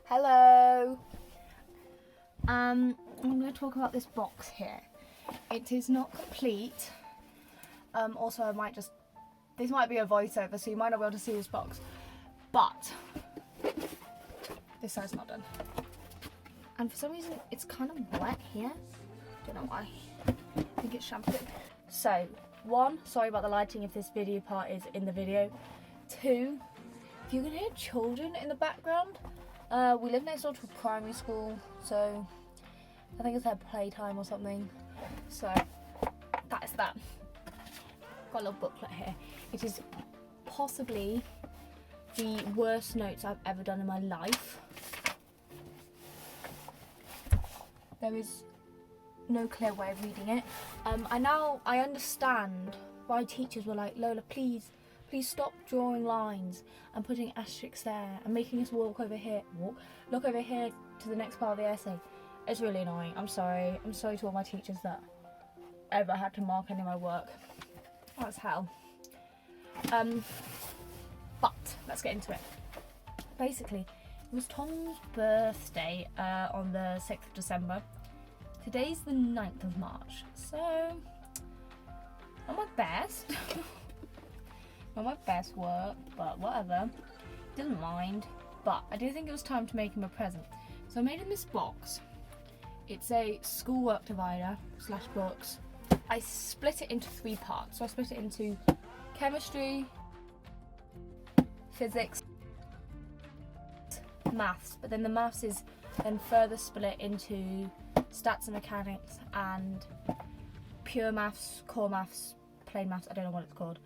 Hello. I'm going to talk about this box here. It is not complete. Also, this might be a voiceover, so you might not be able to see this box. But this side's not done. And for some reason, it's kind of wet here. Don't know why. I think it's shampoo. So, 1, sorry about the lighting if this video part is in the video. 2, if you can hear children in the background, we live next door to a primary school, so I think it's their playtime or something. So that is that. Got a little booklet here. It is possibly the worst notes I've ever done in my life. There is no clear way of reading it. I understand why teachers were like, Lola, please stop drawing lines and putting asterisks there and making us look over here to the next part of the essay. It's really annoying. I'm sorry to all my teachers that ever had to mark any of my work. That's hell. But let's get into it. Basically, it was Tom's birthday on the 6th of December. Today's the 9th of March, so not my best. Not my best work, but whatever. Didn't mind. But I do think it was time to make him a present. So I made him this box. It's a schoolwork divider / books. I split it into 3 parts. So I split it into chemistry, physics, maths. But then the maths is then further split into stats and mechanics and pure maths, core maths, plain maths. I don't know what it's called.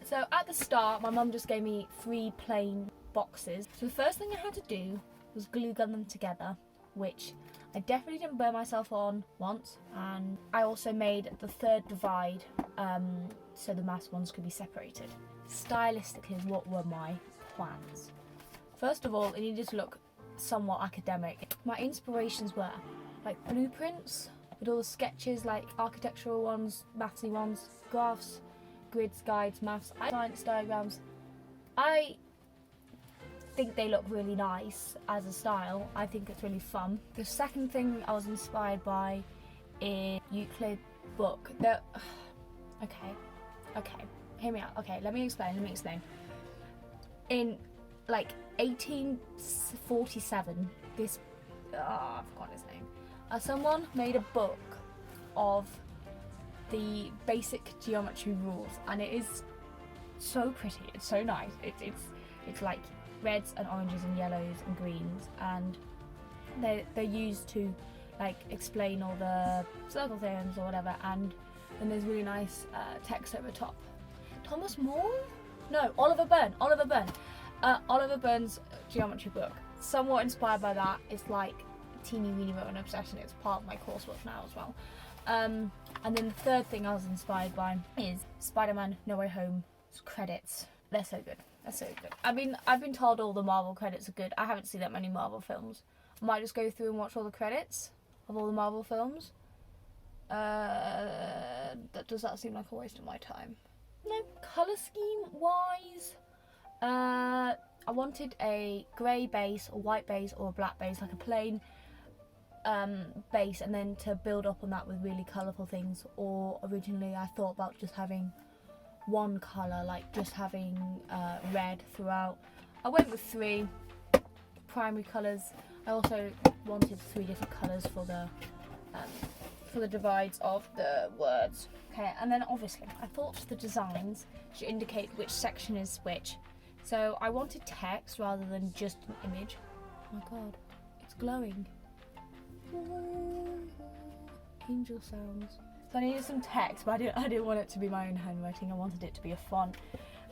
So at the start, my mum just gave me 3 plain boxes. So the first thing I had to do was glue gun them together, which I definitely didn't burn myself on once. And I also made the 3rd divide so the maths ones could be separated. Stylistically, what were my plans? First of all, it needed to look somewhat academic. My inspirations were like blueprints with all the sketches, like architectural ones, mathsy ones, graphs, grids, guides, maths, science diagrams. I think they look really nice as a style. I think it's really fun. The second thing I was inspired by is Euclid book. Okay, hear me out. Okay, let me explain. In like 1847, I forgot his name. Someone made a book of the basic geometry rules, and it is so pretty. It's so nice. It's like reds and oranges and yellows and greens, and they're used to like explain all the circle theorems or whatever. And then there's really nice text over top. Oliver Burns geometry book. Somewhat inspired by that. It's like teeny weeny bit of an obsession. It's part of my coursework now as well. And then the third thing I was inspired by is Spider-Man No Way Home credits. They're so good. I mean, I've been told all the Marvel credits are good. I haven't seen that many Marvel films. I might just go through and watch all the credits of all the Marvel films. Does that seem like a waste of my time? No. Colour scheme wise, I wanted a grey base, or white base, or a black base, like a plain base, and then to build up on that with really colourful things. Or originally I thought about just having one colour, like just having red throughout. I went with 3 primary colours. I also wanted 3 different colours for the divides of the words. Okay, and then obviously I thought the designs should indicate which section is which. So I wanted text rather than just an image. Oh my god, it's glowing. Angel sounds. So I needed some text, but I didn't want it to be my own handwriting. I wanted it to be a font.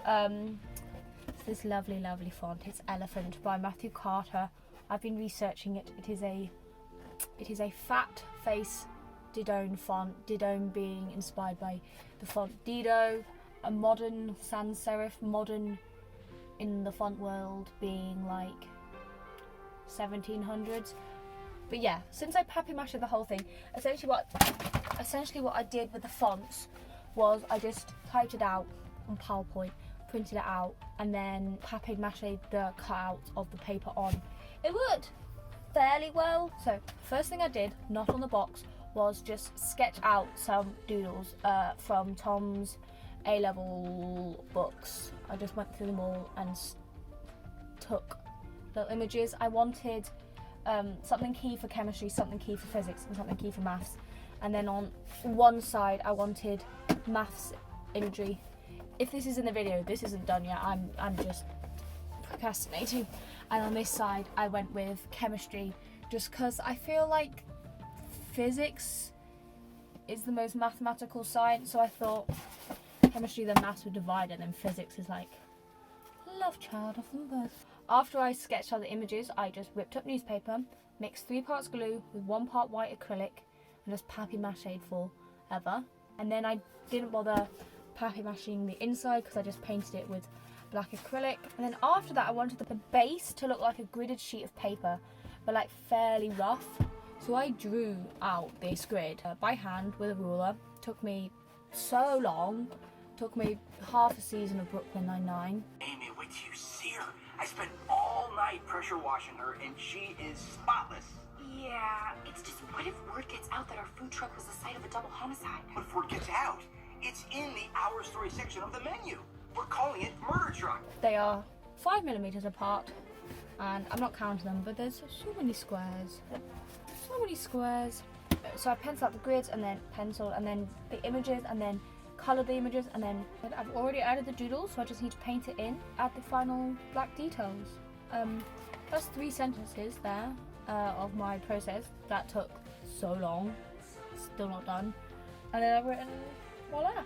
It's this lovely, lovely font. It's Elephant by Matthew Carter. I've been researching it. It is a fat face Didone font. Didone being inspired by the font Dido, a modern sans serif, modern in the font world being like 1700s. But yeah, since I pappy mashed the whole thing, essentially what I did with the fonts was I just typed it out on PowerPoint, printed it out, and then papier-mâché the cutout of the paper on. It worked fairly well. So first thing I did, not on the box, was just sketch out some doodles from Tom's A-level books. I just went through them all and took little images. I wanted something key for chemistry, something key for physics, and something key for maths. And then on one side I wanted maths imagery. If this is in the video, this isn't done yet. I'm just procrastinating. And on this side I went with chemistry, just because I feel like physics is the most mathematical science, so I thought chemistry then maths were divided, and then physics is like love child of them both. After I sketched out the images, I just ripped up newspaper, mixed 3 parts glue with 1 part white acrylic, and just papier-mâchéed forever. And then I didn't bother papier-mâchéing the inside because I just painted it with black acrylic. And then after that I wanted the base to look like a gridded sheet of paper, but like fairly rough. So I drew out this grid by hand with a ruler. Took me so long. Took me half a season of Brooklyn Nine-Nine. Amy, wait till you see her. I spent all night pressure washing her, and she is spotless. Yeah, it's just what if word gets out that our food truck was the site of a double homicide? But if word gets out, it's in the Our Story section of the menu. We're calling it Murder Truck. They are 5mm apart, and I'm not counting them, but there's so many squares. So many squares. So I penciled out the grids, and then penciled, and then the images, and then coloured the images, and then I've already added the doodles, so I just need to paint it in, add the final black details. That's 3 sentences there of my process. That took so long, still not done. And then I've written, voila.